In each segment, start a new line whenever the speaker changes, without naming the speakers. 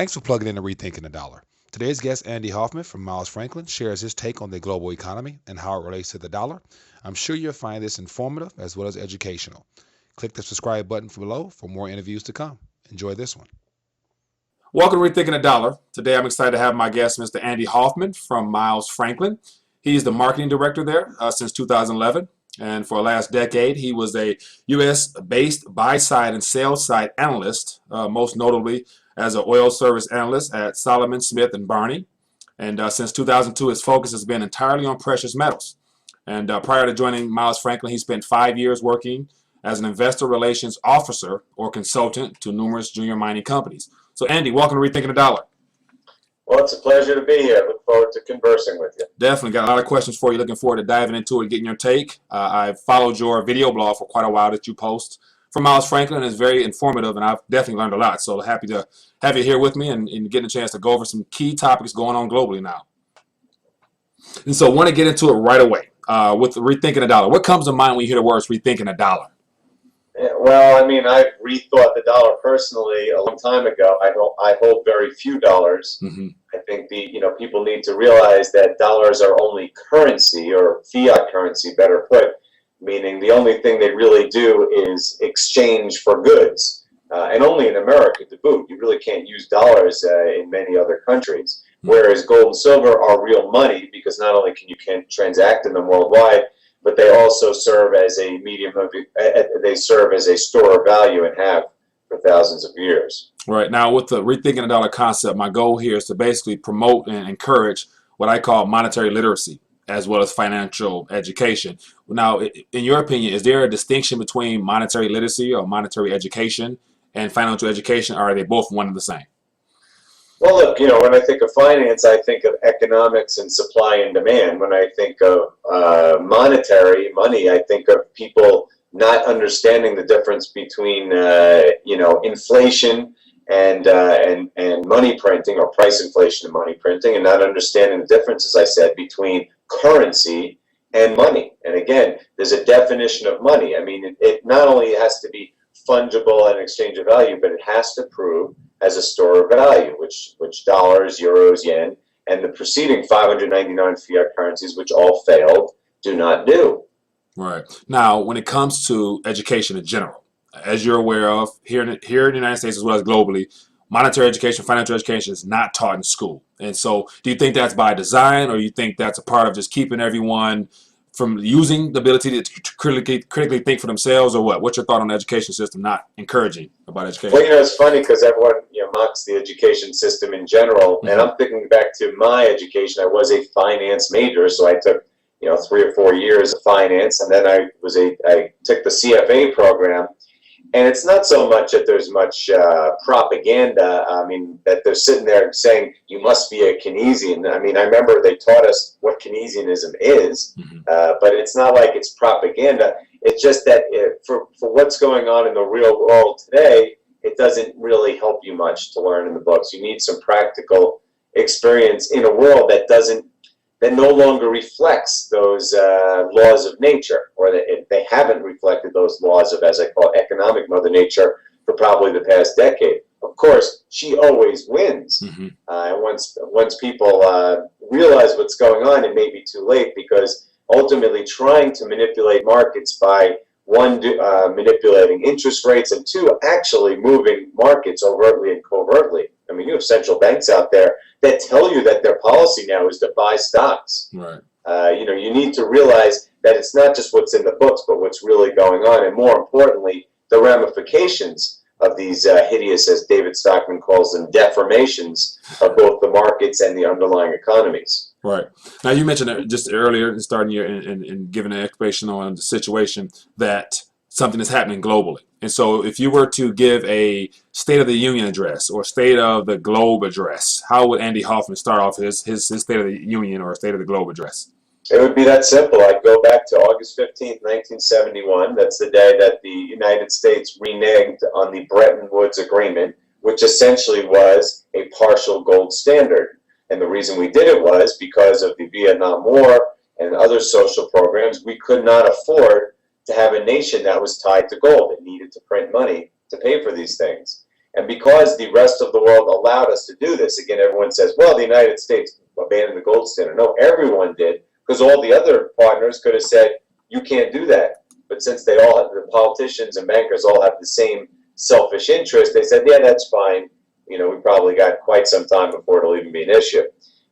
Thanks for plugging in to Rethinking the Dollar. Today's guest, Andy Hoffman from Miles Franklin, shares his take on the global economy and how it relates to the dollar. I'm sure you'll find this informative as well as educational. Click the subscribe button below for more interviews to come. Enjoy this one.
Welcome to Rethinking the Dollar. Today I'm excited to have my guest, Mr. Andy Hoffman from Miles Franklin. He's the marketing director there since 2011. And for the last decade, he was a U.S.-based buy-side and sell-side analyst, most notably as an oil service analyst at Solomon, Smith & Barney. And since 2002, his focus has been entirely on precious metals. And prior to joining Miles Franklin, he spent 5 years working as an investor relations officer or consultant to numerous junior mining companies. So, Andy, welcome to Rethinking the Dollar.
Well, it's a pleasure to be here. Look forward to conversing with you.
Definitely got a lot of questions for you. Looking forward to diving into it, getting your take. I've followed your video blog for quite a while that you post from Miles Franklin. It's very informative, and I've definitely learned a lot. So happy to have you here with me and getting a chance to go over some key topics going on globally now. And so I want to get into it right away with Rethinking the Dollar. What comes to mind when you hear the words Rethinking the Dollar?
Yeah, well, I mean, I've rethought the dollar personally a long time ago. I hold very few dollars.
Mm-hmm.
I think people need to realize that dollars are only currency, or fiat currency, better put, meaning the only thing they really do is exchange for goods, and only in America to boot. You really can't use dollars in many other countries. Mm-hmm. Whereas gold and silver are real money, because not only can you transact in them worldwide, but they also serve as a medium of, they serve as a store of value and have for thousands of years.
Right. Now, with the Rethinking the Dollar concept, my goal here is to basically promote and encourage what I call monetary literacy as well as financial education. Now, in your opinion, is there a distinction between monetary literacy or monetary education and financial education, or are they both one and the same?
Well, look, when I think of finance, I think of economics and supply and demand. When I think of monetary money, I think of people not understanding the difference between, inflation and money printing, or price inflation and money printing, and not understanding the difference, as I said, between currency and money. And again, there's a definition of money. I mean, it not only has to be fungible and exchange of value, but it has to prove as a store of value, which dollars, euros, yen, and the preceding 599 fiat currencies, which all failed, do not do.
Right. Now, when it comes to education in general, as you're aware of, here in the United States as well as globally, monetary education, financial education is not taught in school. And so do you think that's by design, or you think that's a part of just keeping everyone from using the ability to critically think for themselves, or what? What's your thought on the education system not encouraging about education?
Well, it's funny because everyone mocks the education system in general, and I'm thinking back to my education. I was a finance major, so I took 3 or 4 years of finance, and then I took the CFA program. And it's not so much that there's much propaganda. I mean, that they're sitting there saying you must be a Keynesian. I mean, I remember they taught us what Keynesianism is, but it's not like it's propaganda. It's just that for what's going on in the real world today, it doesn't really help you much to learn in the books. You need some practical experience in a world that no longer reflects those laws of nature, or that they haven't reflected those laws of, as I call it, economic mother nature for probably the past decade. Of course, she always wins. And once people realize what's going on, it may be too late, because ultimately trying to manipulate markets by, one, manipulating interest rates, and two, actually moving markets overtly and covertly. I mean, you have central banks out there that tell you that their policy now is to buy stocks.
Right.
You need to realize that it's not just what's in the books, but what's really going on, and more importantly, the ramifications of these hideous, as David Stockman calls them, deformations of both the markets and the underlying economies.
Right. Now, you mentioned it just earlier, starting here and giving an explanation on the situation, that something is happening globally. And so if you were to give a State of the Union address or State of the Globe address, how would Andy Hoffman start off his State of the Union or State of the Globe address?
It would be that simple. I'd go back to August 15th, 1971. That's the day that the United States reneged on the Bretton Woods Agreement, which essentially was a partial gold standard. And the reason we did it was because of the Vietnam War and other social programs. We could not afford to have a nation that was tied to gold. It needed to print money to pay for these things. And because the rest of the world allowed us to do this, again, everyone says, well, the United States abandoned the gold standard. No, everyone did, because all the other partners could have said, you can't do that. But since they all, the politicians and bankers all have the same selfish interest, they said, yeah, that's fine. We probably got quite some time before it'll even be an issue.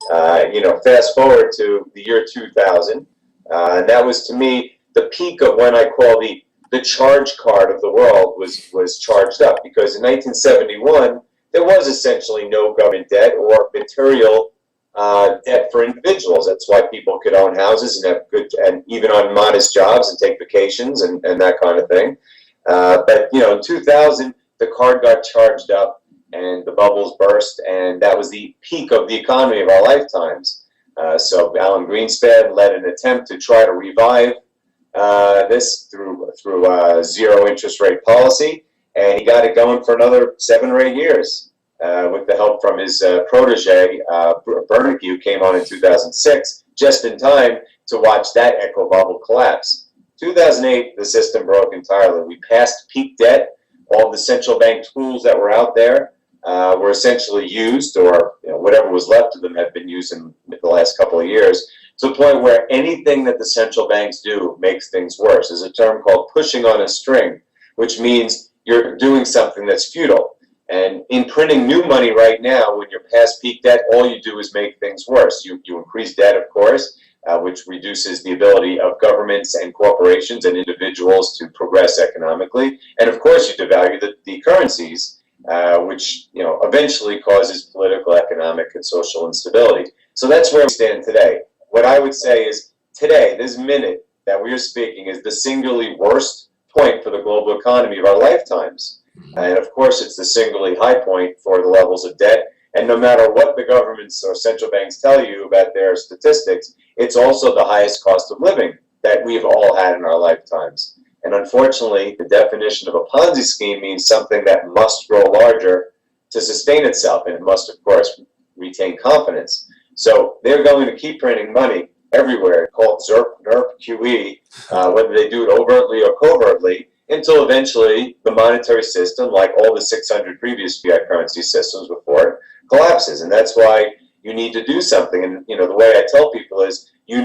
Fast forward to the year 2000, and that was, to me, the peak of when I call the charge card of the world was charged up, because in 1971 there was essentially no government debt or material debt for individuals. That's why people could own houses and have good, and even on modest jobs, and take vacations and that kind of thing. But in 2000 the card got charged up and the bubbles burst, and that was the peak of the economy of our lifetimes. So Alan Greenspan led an attempt to try to revive this through zero interest rate policy, and he got it going for another 7 or 8 years with the help from his protege, Bernanke, who came on in 2006, just in time to watch that echo bubble collapse. 2008, the system broke entirely. We passed peak debt. All the central bank tools that were out there were essentially used, or whatever was left of them had been used in the last couple of years, to the point where anything that the central banks do makes things worse. There's a term called pushing on a string, which means you're doing something that's futile. And in printing new money right now, when you're past peak debt, all you do is make things worse. You increase debt, of course, which reduces the ability of governments and corporations and individuals to progress economically. And of course, you devalue the currencies, which eventually causes political, economic, and social instability. So that's where we stand today. What I would say is today, this minute that we are speaking, is the singularly worst point for the global economy of our lifetimes. And of course, it's the singularly high point for the levels of debt. And no matter what the governments or central banks tell you about their statistics, it's also the highest cost of living that we've all had in our lifetimes. And unfortunately, the definition of a Ponzi scheme means something that must grow larger to sustain itself, and it must, of course, retain confidence. So they're going to keep printing money everywhere, called ZERP, NERP, QE, whether they do it overtly or covertly, until eventually the monetary system, like all the 600 previous fiat currency systems before it, collapses. And that's why you need to do something. And the way I tell people is, you're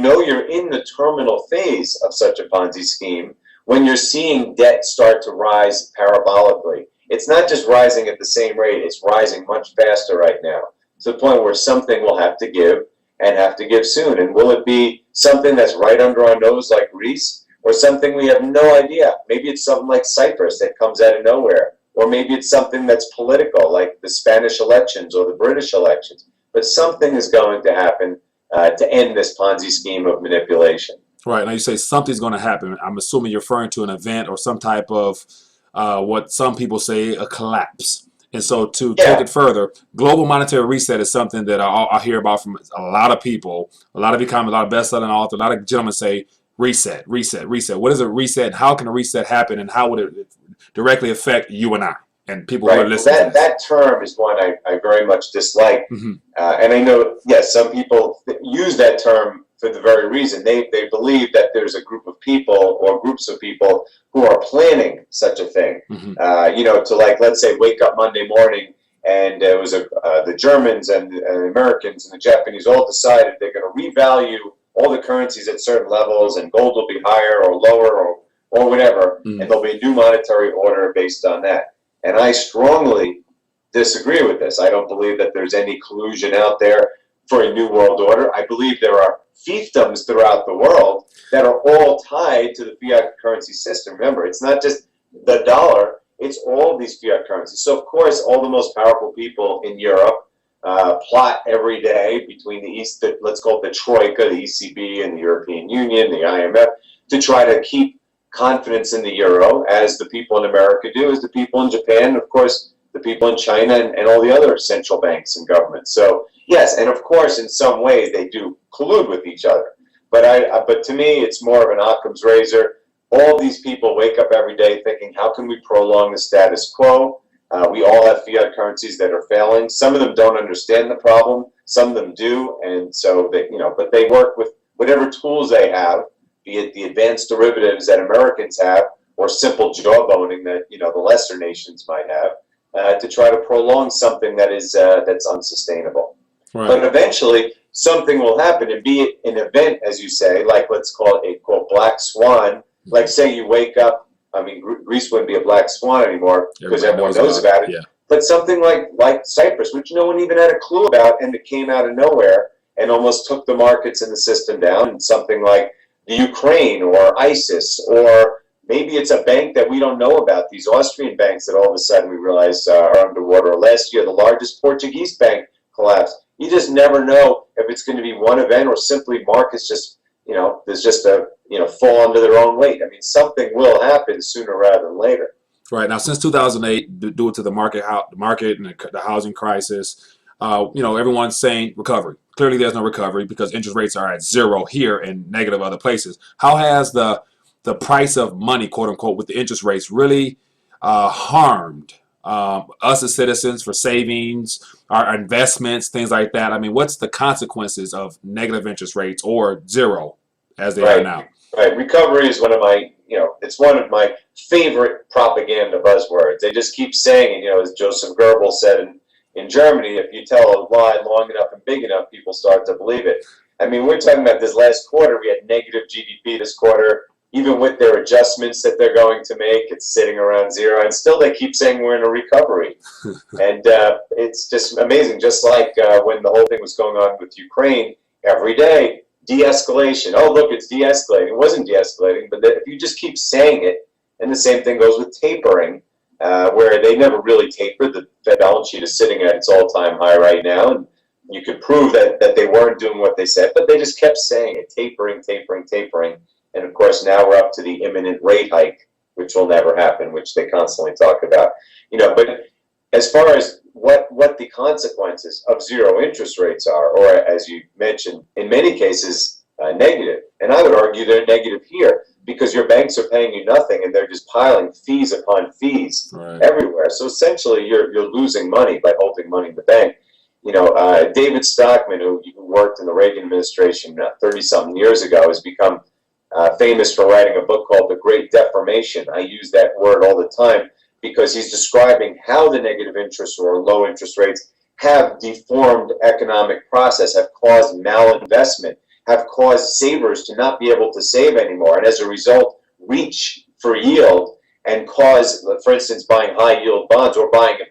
in the terminal phase of such a Ponzi scheme when you're seeing debt start to rise parabolically. It's not just rising at the same rate, it's rising much faster right now, to the point where something will have to give, and have to give soon. And will it be something that's right under our nose like Greece, or something we have no idea? Maybe it's something like Cyprus that comes out of nowhere, or maybe it's something that's political, like the Spanish elections or the British elections. But something is going to happen to end this Ponzi scheme of manipulation.
Right. Now you say something's going to happen. I'm assuming you're referring to an event or some type of what some people say a collapse. And so to take it further, global monetary reset is something that I hear about from a lot of people, a lot of economists, a lot of best-selling authors, a lot of gentlemen say reset, reset, reset. What is a reset? How can a reset happen? And how would it directly affect you and I and people who are listening to this?
That term is one I very much dislike. And I know, yes, some people use that term for the very reason. They believe that there's a group of people or groups of people who are planning such a thing. To, like, let's say, wake up Monday morning and it was the Germans and the Americans and the Japanese all decided they're going to revalue all the currencies at certain levels, and gold will be higher or lower or whatever, and there'll be a new monetary order based on that. And I strongly disagree with this. I don't believe that there's any collusion out there for a new world order. I believe there are fiefdoms throughout the world that are all tied to the fiat currency system. Remember, it's not just the dollar, it's all of these fiat currencies. So, of course, all the most powerful people in Europe plot every day between let's call it the Troika, the ECB and the European Union, the IMF, to try to keep confidence in the euro, as the people in America do, as the people in Japan, and of course, the people in China and all the other central banks and governments. So, yes, and of course, in some ways, they do collude with each other. But to me, it's more of an Occam's razor. All these people wake up every day thinking, how can we prolong the status quo? We all have fiat currencies that are failing. Some of them don't understand the problem. Some of them do, and so but they work with whatever tools they have, be it the advanced derivatives that Americans have, or simple jawboning that the lesser nations might have. to try to prolong something that is that's unsustainable.
Right.
But eventually, something will happen, and be it an event, as you say, like let's call it a quote black swan. Like say you wake up. I mean, Greece wouldn't be a black swan anymore because everyone knows about it.
Yeah.
But something like Cyprus, which no one even had a clue about, and it came out of nowhere and almost took the markets and the system down. And something like the Ukraine or ISIS, or maybe it's a bank that we don't know about. These Austrian banks that all of a sudden we realize are underwater. Last year, the largest Portuguese bank collapsed. You just never know if it's going to be one event or simply markets just, there's just a, fall under their own weight. I mean, something will happen sooner rather than later.
Right. Now, since 2008, due to the market and the housing crisis, everyone's saying recovery. Clearly, there's no recovery because interest rates are at zero here and negative other places. How has the price of money, quote unquote, with the interest rates really harmed us as citizens for savings, our investments, things like that? I mean, what's the consequences of negative interest rates or zero as they are now?
Right. Recovery is one of my, it's one of my favorite propaganda buzzwords. They just keep saying it, as Joseph Goebbels said in Germany, if you tell a lie long enough and big enough, people start to believe it. I mean, we're talking about this last quarter, we had negative GDP this quarter. Even with their adjustments that they're going to make, it's sitting around zero, and still they keep saying we're in a recovery. And it's just amazing, just like when the whole thing was going on with Ukraine, every day, de-escalation. Oh, look, it's de-escalating. It wasn't de-escalating, but if you just keep saying it, and the same thing goes with tapering, where they never really tapered. The Fed balance sheet is sitting at its all-time high right now, and you could prove that they weren't doing what they said, but they just kept saying it, tapering, tapering, tapering. And of course, now we're up to the imminent rate hike, which will never happen, which they constantly talk about. But as far as what the consequences of zero interest rates are, or as you mentioned, in many cases, negative. And I would argue they're negative here because your banks are paying you nothing and they're just piling fees upon fees everywhere. So essentially, you're losing money by holding money in the bank. David Stockman, who worked in the Reagan administration 30-something years ago, has become famous for writing a book called The Great Deformation. I use that word all the time because he's describing how the negative interest or low interest rates have deformed economic process, have caused malinvestment, have caused savers to not be able to save anymore, and as a result, reach for yield and cause, for instance, buying high yield bonds, or buying a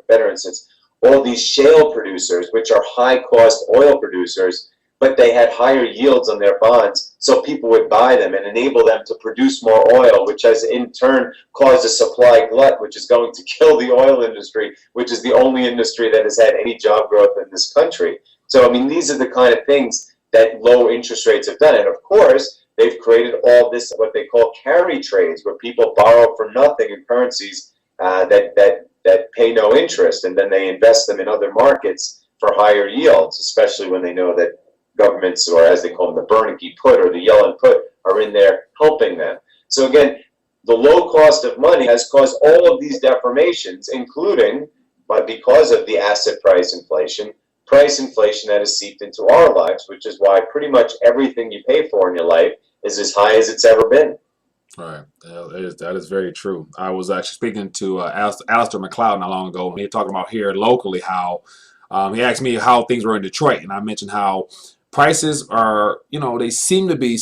better instance, all these shale producers, which are high cost oil producers, but they had higher yields on their bonds, so people would buy them and enable them to produce more oil, which has in turn caused a supply glut, which is going to kill the oil industry, which is the only industry that has had any job growth in this country. So, I mean, these are the kind of things that low interest rates have done. And of course, they've created all this, what they call carry trades, where people borrow for nothing in currencies that pay no interest, and then they invest them in other markets for higher yields, especially when they know that governments, or as they call them, the Bernanke put or the Yellen put, are in there helping them. So again, the low cost of money has caused all of these deformations, including, but because of the asset price inflation that has seeped into our lives, which is why pretty much everything you pay for in your life is as high as it's ever been.
All right, that is very true. I was actually speaking to Alistair McLeod not long ago, and he was talking about here locally how he asked me how things were in Detroit, and I mentioned how prices are, they seem to be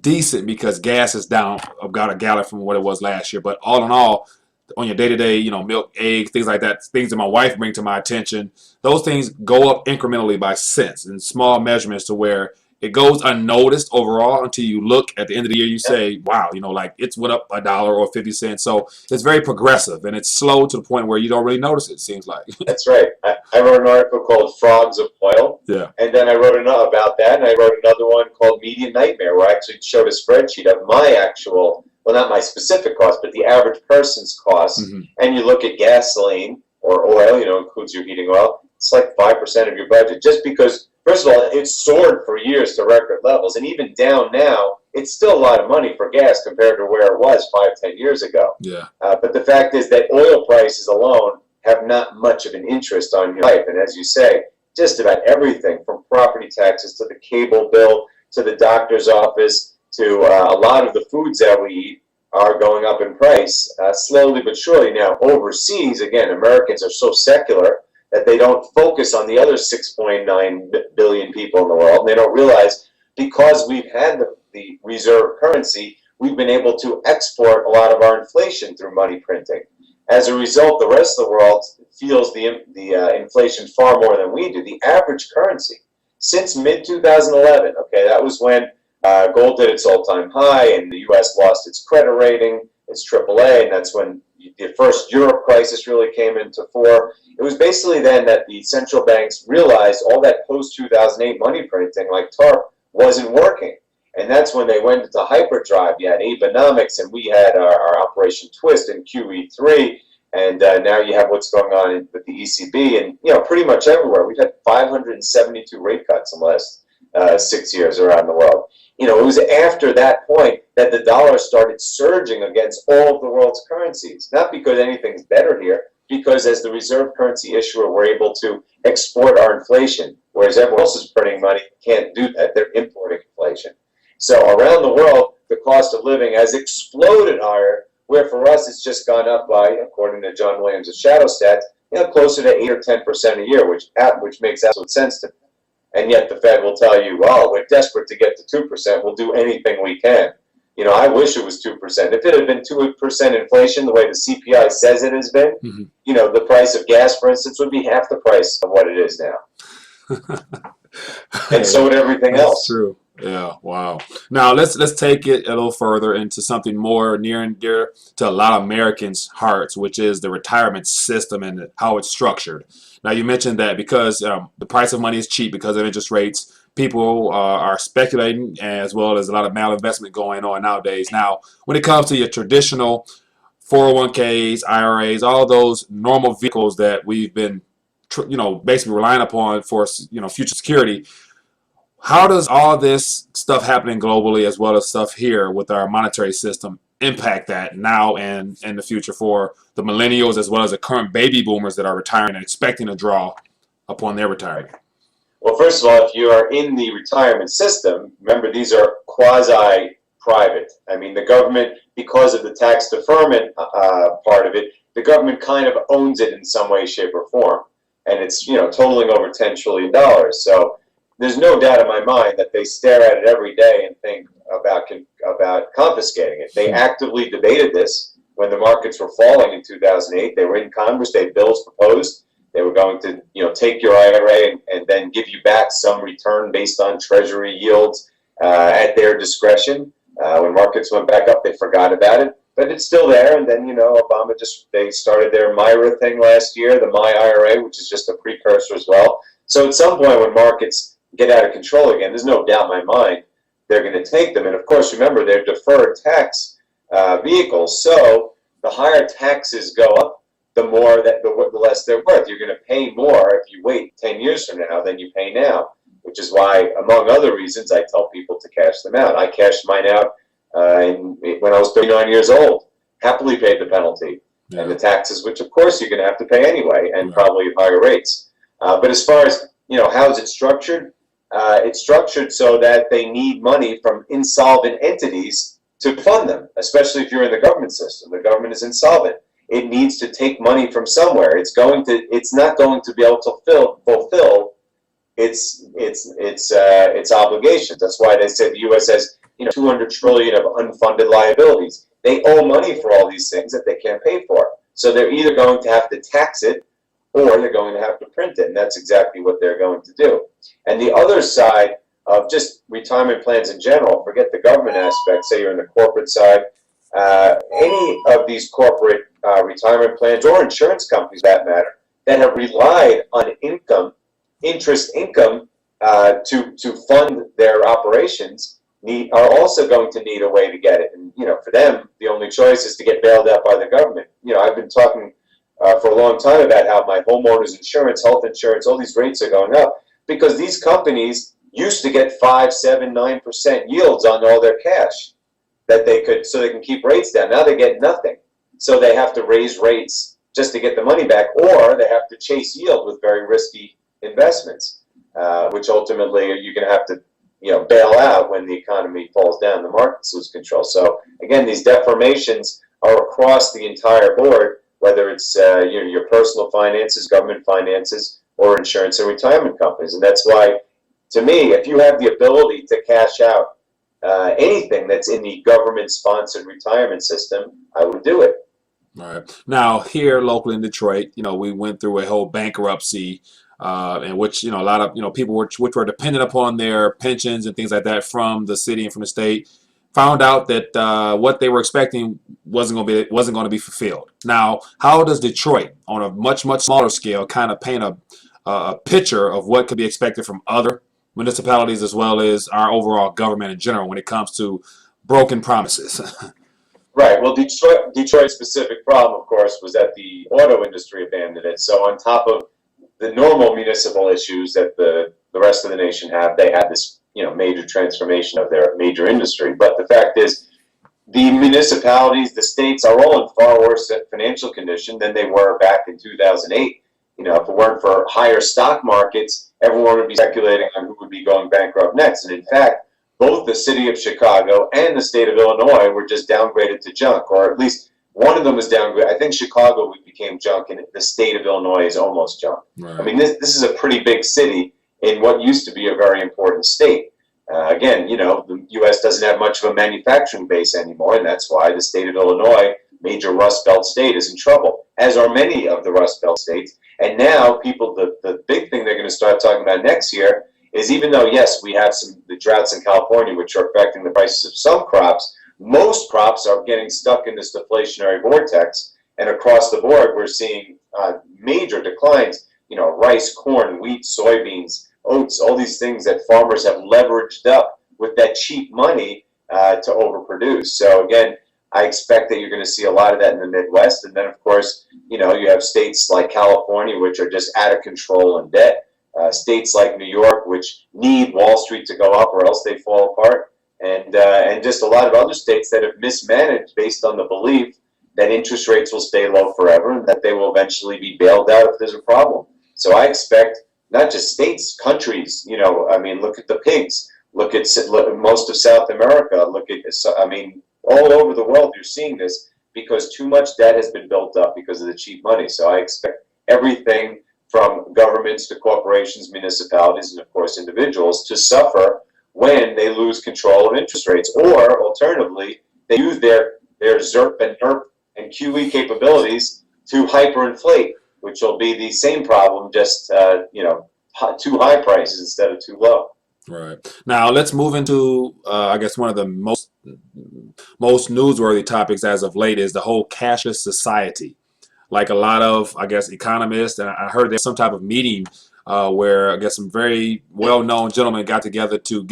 decent because gas is down about a gallon from what it was last year. But all in all, on your day-to-day, milk, eggs, things like that, things that my wife brings to my attention, those things go up incrementally by cents in small measurements to where it goes unnoticed overall until you look at the end of the year, you say, wow, like it's went up $1 or 50 cents. So it's very progressive and it's slow to the point where you don't really notice it seems like.
That's right. I wrote an article called Frogs of Oil.
Yeah.
And then I wrote about that, and I wrote another one called Media Nightmare, where I actually showed a spreadsheet of my actual, well, not my specific cost, but the average person's cost. Mm-hmm. And you look at gasoline or oil, includes your heating oil, it's like 5% of your budget, just because, first of all, it's soared for years to record levels, and even down now, it's still a lot of money for gas compared to where it was 5-10 years ago.
Yeah.
But the fact is that oil prices alone have not much of an interest on your life, and as you say, just about everything from property taxes to the cable bill to the doctor's office to a lot of the foods that we eat are going up in price slowly but surely. Now, overseas, again, Americans are so secular that they don't focus on the other 6.9 billion people in the world. They don't realize because we've had the reserve currency, we've been able to export a lot of our inflation through money printing. As a result, the rest of the world feels the inflation far more than we do. The average currency since mid-2011, okay, that was when gold did its all-time high and the U.S. lost its credit rating, its AAA, and that's when the first Europe crisis really came into fore. It was basically then that the central banks realized all that post-2008 money printing, like TARP, wasn't working. And that's when they went into hyperdrive. You had Abenomics, and we had our Operation Twist in QE3, and now you have what's going on with the ECB, and pretty much everywhere. We've had 572 rate cuts in the last 6 years around the world. It was after that point that the dollar started surging against all of the world's currencies. Not because anything's better here, because as the reserve currency issuer, we're able to export our inflation, whereas everyone else is printing money, can't do that. They're importing inflation. So around the world, the cost of living has exploded higher, where for us it's just gone up by, according to John Williams' Shadow Stats, closer to 8 or 10% a year, which makes absolute sense to me. And yet the Fed will tell you, well, we're desperate to get to 2%. We'll do anything we can. I wish it was 2%. If it had been 2% inflation, the way the CPI says it has been, the price of gas, for instance, would be half the price of what it is now. And so would everything else.
That's true. Yeah, wow. Now let's take it a little further into something more near and dear to a lot of Americans' hearts, which is the retirement system and how it's structured. Now you mentioned that because the price of money is cheap because of interest rates, people are speculating, as well as a lot of malinvestment going on nowadays. Now, when it comes to your traditional 401ks, IRAs, all those normal vehicles that we've been, basically relying upon for, future security. How does all this stuff happening globally, as well as stuff here with our monetary system, impact that now and in the future for the millennials, as well as the current baby boomers that are retiring and expecting to draw upon their retirement?
Well, first of all, if you are in the retirement system, remember these are quasi-private. I mean, the government, because of the tax deferment part of it, the government kind of owns it in some way, shape, or form. And it's, totaling over $10 trillion. So there's no doubt in my mind that they stare at it every day and think about confiscating it. They actively debated this when the markets were falling in 2008. They were in Congress. They had bills proposed. They were going to, take your IRA and then give you back some return based on Treasury yields at their discretion. When markets went back up, they forgot about it. But it's still there. And then, Obama they started their MIRA thing last year, the My IRA, which is just a precursor as well. So at some point when markets get out of control again, there's no doubt in my mind they're going to take them. And of course, remember, they're deferred tax vehicles. So the higher taxes go up, the less they're worth. You're going to pay more if you wait 10 years from now than you pay now, which is why, among other reasons, I tell people to cash them out. I cashed mine out when I was 39 years old, happily paid the penalty and the taxes, which of course you're going to have to pay anyway, and probably at higher rates. But as far as, how is it structured? It's structured so that they need money from insolvent entities to fund them, especially if you're in the government system. The government is insolvent. It needs to take money from somewhere. It's not going to be able to fulfill its obligations. That's why they said the U.S. has 200 trillion of unfunded liabilities. They owe money for all these things that they can't pay for. So they're either going to have to tax it or they're going to have to print it, and that's exactly what they're going to do. And the other side of just retirement plans in general, forget the government aspect, say you're in the corporate side, any of these corporate retirement plans or insurance companies, for that matter, that have relied on interest income to fund their operations are also going to need a way to get it. And for them, the only choice is to get bailed out by the government. I've been talking for a long time about how my homeowners insurance, health insurance, all these rates are going up because these companies used to get 5, 7, 9% yields on all their cash so they can keep rates down. Now they get nothing. So they have to raise rates just to get the money back, or they have to chase yield with very risky investments, which ultimately you're going to have to bail out when the economy falls down, the markets lose control. So again, these deformations are across the entire board, whether it's your personal finances, government finances, or insurance and retirement companies. And that's why, to me, if you have the ability to cash out anything that's in the government-sponsored retirement system, I would do it.
All right. Now, here locally in Detroit, we went through a whole bankruptcy, in which a lot of people which were dependent upon their pensions and things like that from the city and from the state, found out that what they were expecting wasn't going to be fulfilled. Now, how does Detroit, on a much smaller scale, kind of paint a picture of what could be expected from other municipalities as well as our overall government in general when it comes to broken promises?
Right. Well, Detroit's specific problem, of course, was that the auto industry abandoned it. So on top of the normal municipal issues that the rest of the nation have, they had this major transformation of their major industry. But the fact is, the municipalities, the states are all in far worse financial condition than they were back in 2008. If it weren't for higher stock markets, everyone would be speculating on who would be going bankrupt next. And in fact, both the city of Chicago and the state of Illinois were just downgraded to junk, or at least one of them was downgraded. I think Chicago became junk, and the state of Illinois is almost junk.
Right.
I mean, this is a pretty big city in what used to be a very important state. Again, the U.S. doesn't have much of a manufacturing base anymore, and that's why the state of Illinois, major Rust Belt state, is in trouble, as are many of the Rust Belt states. And now the big thing they're going to start talking about next year is, even though, yes, we have the droughts in California, which are affecting the prices of some crops, most crops are getting stuck in this deflationary vortex. And across the board, we're seeing major declines, rice, corn, wheat, soybeans, oats, all these things that farmers have leveraged up with that cheap money to overproduce. So again, I expect that you're going to see a lot of that in the Midwest. And then, of course, you have states like California, which are just out of control in debt. States like New York, which need Wall Street to go up or else they fall apart. And just a lot of other states that have mismanaged based on the belief that interest rates will stay low forever and that they will eventually be bailed out if there's a problem. So I expect not just states, countries, look at the pigs, look at most of South America, all over the world you're seeing this because too much debt has been built up because of the cheap money. So I expect everything from governments to corporations, municipalities, and of course individuals to suffer when they lose control of interest rates, or alternatively, they use their ZIRP and NERP and QE capabilities to hyperinflate, which will be the same problem, just too high prices instead of too low.
Right. Now let's move into I guess one of the most newsworthy topics as of late is the whole cashless society. Like a lot of, I guess, economists, and I heard there's some type of meeting where I guess some very well-known gentlemen got together to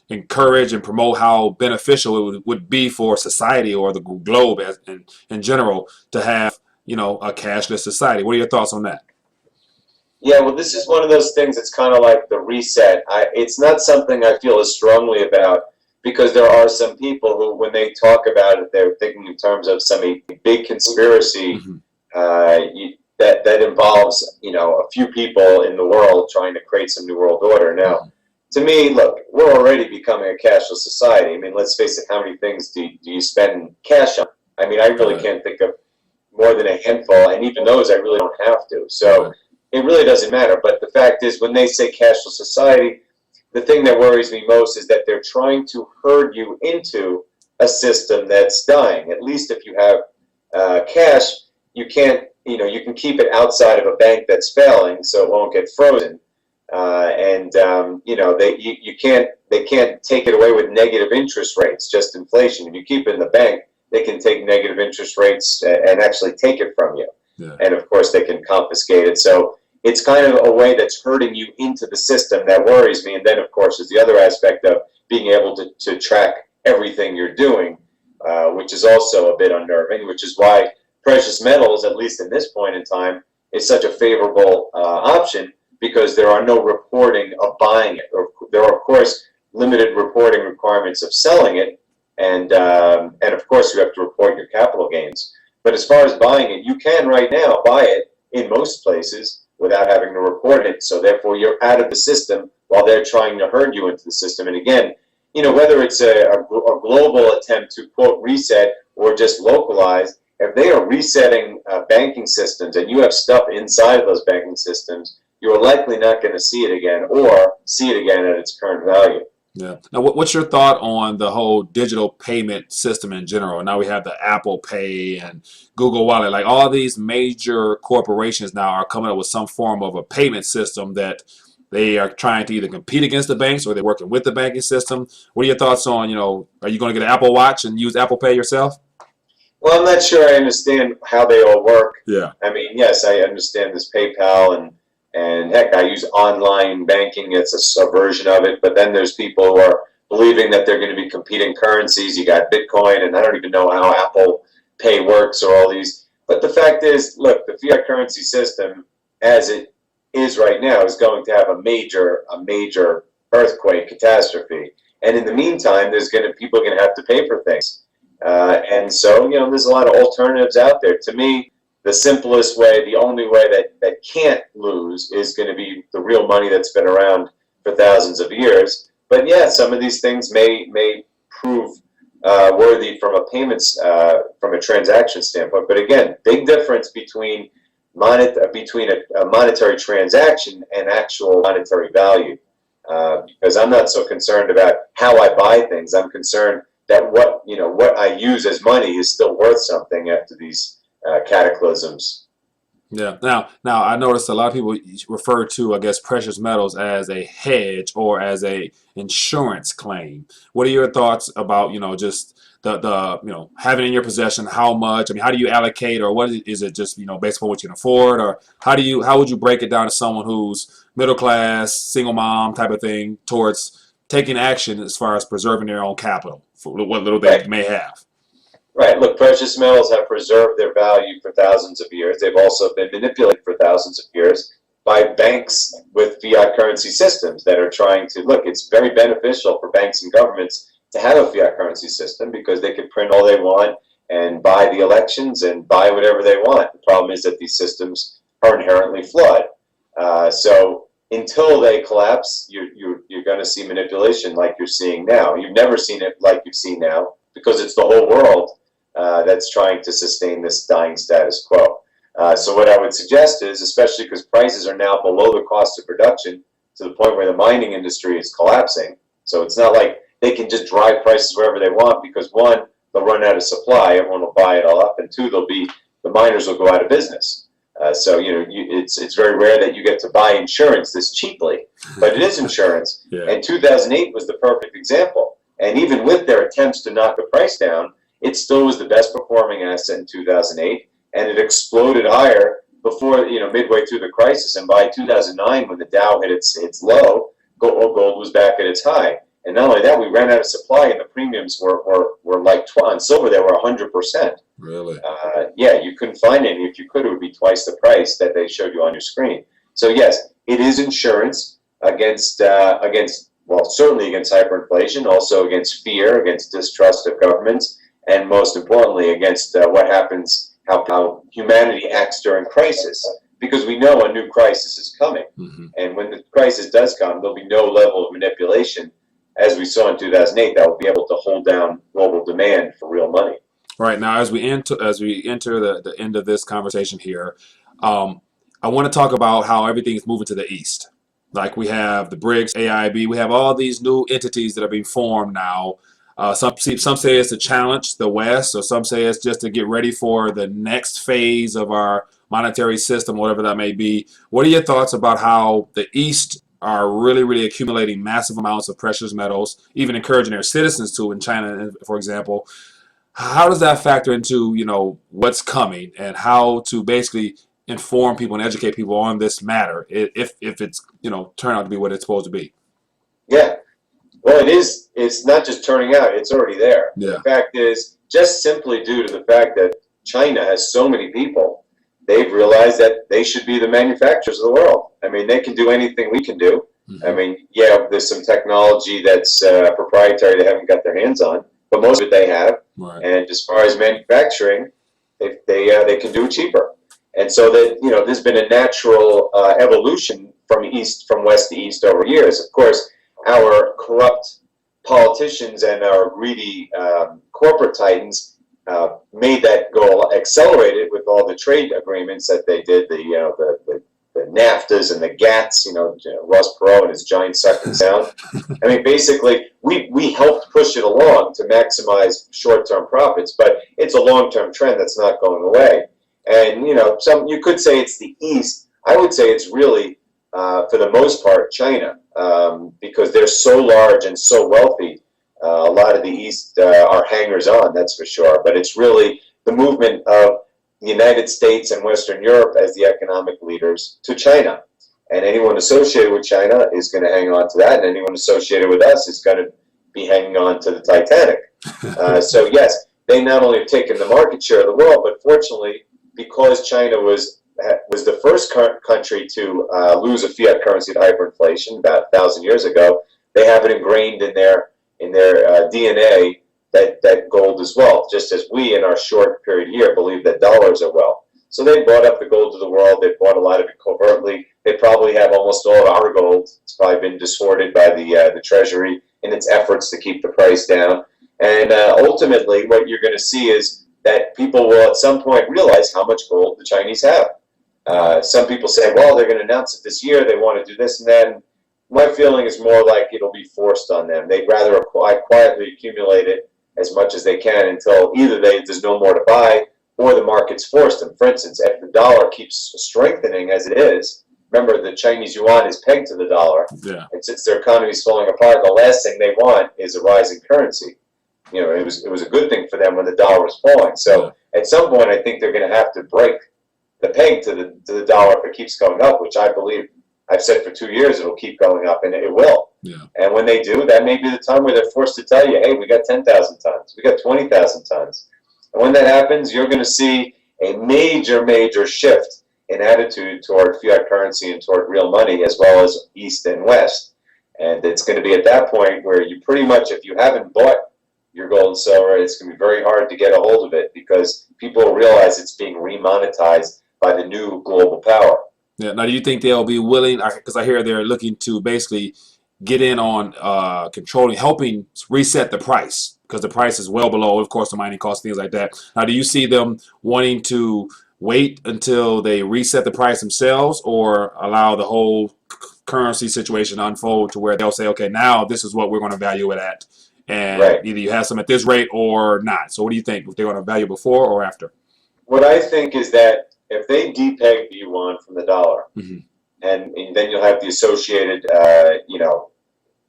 encourage and promote how beneficial it would be for society or the globe in general to have a cashless society. What are your thoughts on that?
Yeah, well, this is one of those things that's kind of like the reset. It's not something I feel as strongly about because there are some people who, when they talk about it, they're thinking in terms of some big conspiracy. Mm-hmm. That involves a few people in the world trying to create some new world order. Now, to me, look, we're already becoming a cashless society. I mean, let's face it, how many things do you spend cash on? I mean, I really can't think of more than a handful, and even those I really don't have to. So it really doesn't matter. But the fact is, when they say cashless society, the thing that worries me most is that they're trying to herd you into a system that's dying. At least if you have cash, you can't, you can keep it outside of a bank that's failing, so it won't get frozen. They can't take it away with negative interest rates, just inflation. If you keep it in the bank, they can take negative interest rates and actually take it from you. Yeah. And of course, they can confiscate it. So it's kind of a way that's herding you into the system that worries me. And then, of course, is the other aspect of being able to track everything you're doing, which is also a bit unnerving, which is why precious metals, at least in this point in time, is such a favorable option because there are no reporting of buying it. There are, of course, limited reporting requirements of selling it, and of course you have to report your capital gains. But as far as buying it, you can right now buy it in most places without having to report it. So therefore, you're out of the system while they're trying to herd you into the system. And again, whether it's a global attempt to, quote, reset or just localized, if they are resetting banking systems and you have stuff inside of those banking systems, you're likely not going to see it again or see it again at its current value.
Yeah. Now, what's your thought on the whole digital payment system in general? Now we have the Apple Pay and Google Wallet. Like all these major corporations now are coming up with some form of a payment system that they are trying to either compete against the banks or they're working with the banking system. What are your thoughts on, are you going to get an Apple Watch and use Apple Pay yourself?
Well, I'm not sure I understand how they all work.
Yeah.
I mean, yes, I understand this PayPal and heck, I use online banking. It's a version of it. But then there's people who are believing that they're going to be competing currencies. You got Bitcoin, and I don't even know how Apple Pay works or all these. But the fact is, look, the fiat currency system, as it is right now, is going to have a major earthquake catastrophe. And in the meantime, people are going to have to pay for things. And so, there's a lot of alternatives out there. To me, the simplest way, the only way that can't lose is going to be the real money that's been around for thousands of years. But yeah, some of these things may prove worthy from from a transaction standpoint. But again, big difference between a monetary transaction and actual monetary value. Because I'm not so concerned about how I buy things. I'm concerned that what I use as money is still worth something after these cataclysms.
Yeah. Now I noticed a lot of people refer to, I guess, precious metals as a hedge or as a insurance claim. What are your thoughts about, just the having in your possession how much? I mean, how do you allocate, or what is it just, based on what you can afford, or how would you break it down to someone who's middle class, single mom type of thing towards taking action as far as preserving their own capital for what little they may have?
Right. Look, precious metals have preserved their value for thousands of years. They've also been manipulated for thousands of years by banks with fiat currency systems that are trying to, look, it's very beneficial for banks and governments to have a fiat currency system because they can print all they want and buy the elections and buy whatever they want. The problem is that these systems are inherently flawed. So until they collapse, you're going to see manipulation like you're seeing now. You've never seen it like you've seen now because it's the whole world that's trying to sustain this dying status quo. So what I would suggest is, especially because prices are now below the cost of production to the point where the mining industry is collapsing. So it's not like they can just drive prices wherever they want because one, they'll run out of supply, everyone will buy it all up, and two, the miners will go out of business. So it's very rare that you get to buy insurance this cheaply, but it is insurance.
Yeah.
And 2008 was the perfect example. And even with their attempts to knock the price down, it still was the best performing asset in 2008, and it exploded higher before, midway through the crisis. And by 2009, when the Dow hit its low, gold was back at its high. And not only that, we ran out of supply, and the premiums were like on silver. They were 100%.
Really?
Yeah, you couldn't find any. If you could, it would be twice the price that they showed you on your screen. So yes, it is insurance against well, certainly against hyperinflation, also against fear, against distrust of governments, and most importantly, against what happens, how humanity acts during crisis. Because we know a new crisis is coming. Mm-hmm. And when the crisis does come, there'll be no level of manipulation, as we saw in 2008, that will be able to hold down global demand for real money.
Right. Now, as we enter the end of this conversation here, I want to talk about how everything is moving to the east. Like we have the BRICS, AIB, we have all these new entities that are being formed now. Some say it's to challenge the West, or some say it's just to get ready for the next phase of our monetary system, whatever that may be. What are your thoughts about how the East are really, really accumulating massive amounts of precious metals, even encouraging their citizens to, in China, for example? How does that factor into, what's coming and how to basically inform people and educate people on this matter if it's, turn out to be what it's supposed to be?
Yeah. Well, it is. It's not just turning out. It's already there.
Yeah.
The fact is, just simply due to the fact that China has so many people, they've realized that they should be the manufacturers of the world. I mean, they can do anything we can do. Mm-hmm. I mean, yeah, there's some technology that's proprietary they haven't got their hands on, but most of it they have.
Right.
And as far as manufacturing, they can do it cheaper. And so that, there's been a natural evolution from west to east over years. Of course, our corrupt politicians and our greedy corporate titans made that goal accelerated with all the trade agreements that they did, the NAFTAs and the GATTs, Ross Perot and his giant sucking sound. I mean, basically, we helped push it along to maximize short-term profits, but it's a long-term trend that's not going away. And, you could say it's the East. I would say it's really, for the most part, China, because they're so large and so wealthy. A lot of the East are hangers-on, that's for sure. But it's really the movement of the United States and Western Europe as the economic leaders to China. And anyone associated with China is going to hang on to that, and anyone associated with us is going to be hanging on to the Titanic. So yes, they not only have taken the market share of the world, but fortunately, because China was the first country to lose a fiat currency to hyperinflation about 1,000 years ago, they have it ingrained in their DNA that gold is wealth, just as we in our short period here believe that dollars are wealth. So they bought up the gold of the world. They bought a lot of it covertly. They probably have almost all of our gold. It's probably been distorted by the Treasury in its efforts to keep the price down. And ultimately, what you're going to see is that people will at some point realize how much gold the Chinese have. Some people say, well, they're going to announce it this year. They want to do this and that. And my feeling is more like it'll be forced on them. They'd rather quietly accumulate it as much as they can until either there's no more to buy or the market's forced them. For instance, if the dollar keeps strengthening as it is, remember the Chinese yuan is pegged to the dollar, and since their economy is falling apart, the last thing they want is a rising currency. It was a good thing for them when the dollar was falling. So at some point, I think they're going to have to break the peg to the dollar if it keeps going up, which I believe I've said for 2 years it'll keep going up, and it will. And when they do, that may be the time where they're forced to tell you, hey, we got 10,000 tons, we got 20,000 tons. And when that happens, you're going to see a major, major shift in attitude toward fiat currency and toward real money, as well as East and West. And it's going to be at that point where you pretty much, if you haven't bought your gold and silver, it's going to be very hard to get a hold of it because people realize it's being remonetized by the new global power.
Yeah. Now, do you think they'll be willing? Because I hear they're looking to basically get in on controlling, helping reset the price because the price is well below, of course, the mining costs, things like that. Now, do you see them wanting to wait until they reset the price themselves or allow the whole currency situation to unfold to where they'll say, okay, now this is what we're going to value it at? And either you have some at this rate or not. So what do you think? If they're going to value before or after?
What I think is that if they depeg the yuan from the dollar, and then you'll have the associated,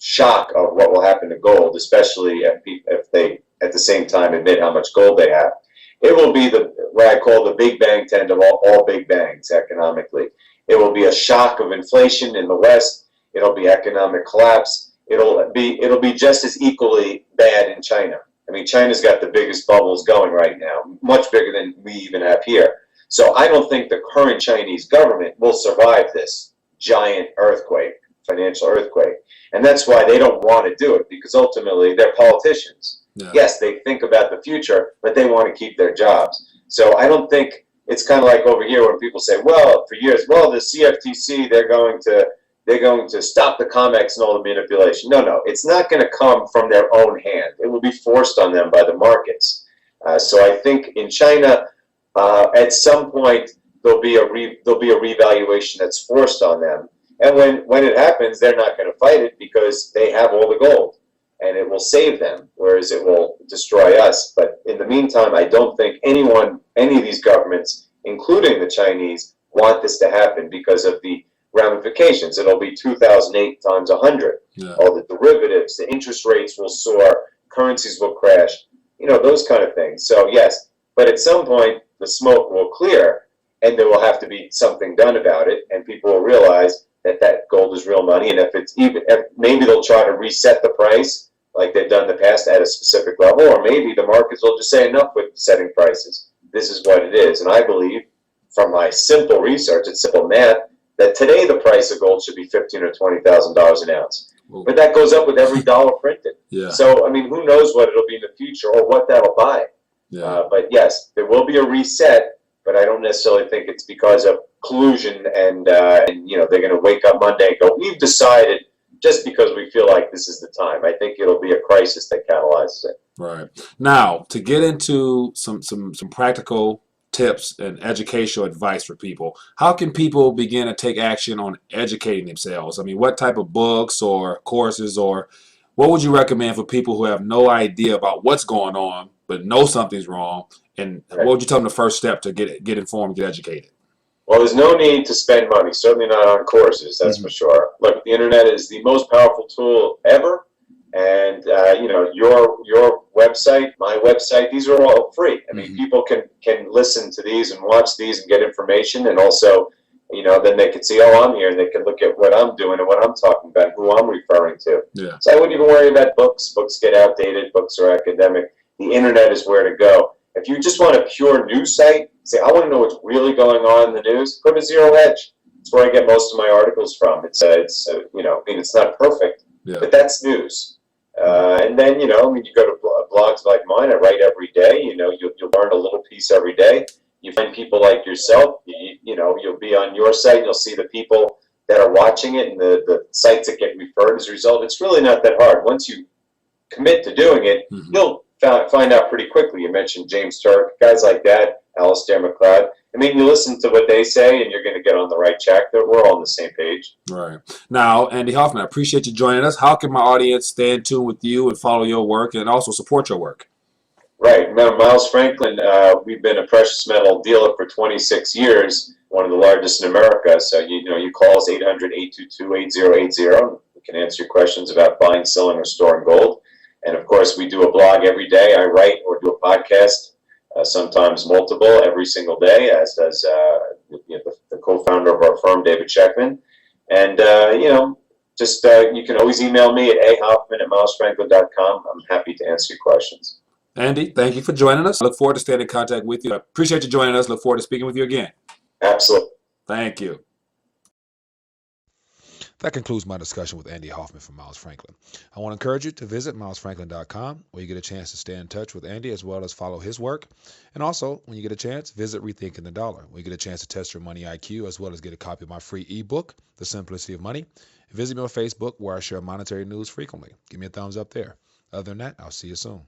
shock of what will happen to gold, especially if they at the same time admit how much gold they have. It will be what I call the big bang trend of all big bangs economically. It will be a shock of inflation in the West. It'll be economic collapse. It'll be just as equally bad in China. I mean, China's got the biggest bubbles going right now, much bigger than we even have here. So I don't think the current Chinese government will survive this giant earthquake, financial earthquake. And that's why they don't want to do it, because ultimately they're politicians. Yes, they think about the future, but they want to keep their jobs. So I don't think it's kind of like over here when people say, well, for years, well, the CFTC, they're going to stop the COMEX and all the manipulation. No, it's not going to come from their own hand. It will be forced on them by the markets. So I think in China, at some point, there'll be a revaluation that's forced on them. And when it happens, they're not going to fight it because they have all the gold. And it will save them, whereas it will destroy us. But in the meantime, I don't think any of these governments, including the Chinese, want this to happen because of the ramifications. It'll be 2008 times 100. All the derivatives, the interest rates will soar, currencies will crash, those kind of things. So yes, but at some point, the smoke will clear, and there will have to be something done about it, and people will realize that gold is real money, and if maybe they'll try to reset the price like they've done in the past at a specific level, or maybe the markets will just say enough with setting prices. This is what it is, and I believe, from my simple research and simple math, that today the price of gold should be $15,000 or $20,000 an ounce. But that goes up with every dollar printed. So, I mean, who knows what it'll be in the future or what that'll buy. But yes, there will be a reset, but I don't necessarily think it's because of collusion and they're going to wake up Monday and go, we've decided, just because we feel like this is the time. I think it'll be a crisis that catalyzes it.
Right. Now, to get into some practical tips and educational advice for people, how can people begin to take action on educating themselves? I mean, what type of books or courses, or what would you recommend for people who have no idea about what's going on but know something's wrong? And
Right.
what would you tell them the first step to get informed, get educated?
Well, there's no need to spend money, certainly not on courses, that's for sure. Look, the internet is the most powerful tool ever. And, your website, my website, these are all free. I mean, people can listen to these and watch these and get information. And also, then they can see, oh, I'm here, and they can look at what I'm doing and what I'm talking about, who I'm referring to.
Yeah.
So I wouldn't even worry about books. Books get outdated. Books are academic. The internet is where to go. If you just want a pure news site, say, I want to know what's really going on in the news, go to Zero Hedge. It's where I get most of my articles from. It's not perfect, but that's news. And then, you go to blogs like mine. I write every day. You'll learn a little piece every day. You find people like yourself. You'll be on your site. And you'll see the people that are watching it and the sites that get referred as a result. It's really not that hard. Once you commit to doing it, you'll find out pretty quickly. You mentioned James Turk, guys like that, Alistair McLeod. I mean, you listen to what they say, and you're going to get on the right track. That we're all on the same page. Right.
Now, Andy Hoffman, I appreciate you joining us. How can my audience stay in tune with you and follow your work and also support your work?
Right. Now, Miles Franklin, we've been a precious metal dealer for 26 years, one of the largest in America. So, you call us 800-822-8080. We can answer your questions about buying, selling, or storing gold. And, of course, we do a blog every day. I write or do a podcast. Sometimes multiple every single day, as does the co-founder of our firm, David Sheckman. And, you can always email me at ahoffman@milesfranklin.com. I'm happy to answer your questions.
Andy, thank you for joining us. I look forward to staying in contact with you. I appreciate you joining us. Look forward to speaking with you again.
Absolutely.
Thank you.
That concludes my discussion with Andy Hoffman from Miles Franklin. I want to encourage you to visit milesfranklin.com, where you get a chance to stay in touch with Andy as well as follow his work. And also, when you get a chance, visit Rethinking the Dollar, where you get a chance to test your money IQ as well as get a copy of my free ebook, The Simplicity of Money. And visit me on Facebook, where I share monetary news frequently. Give me a thumbs up there. Other than that, I'll see you soon.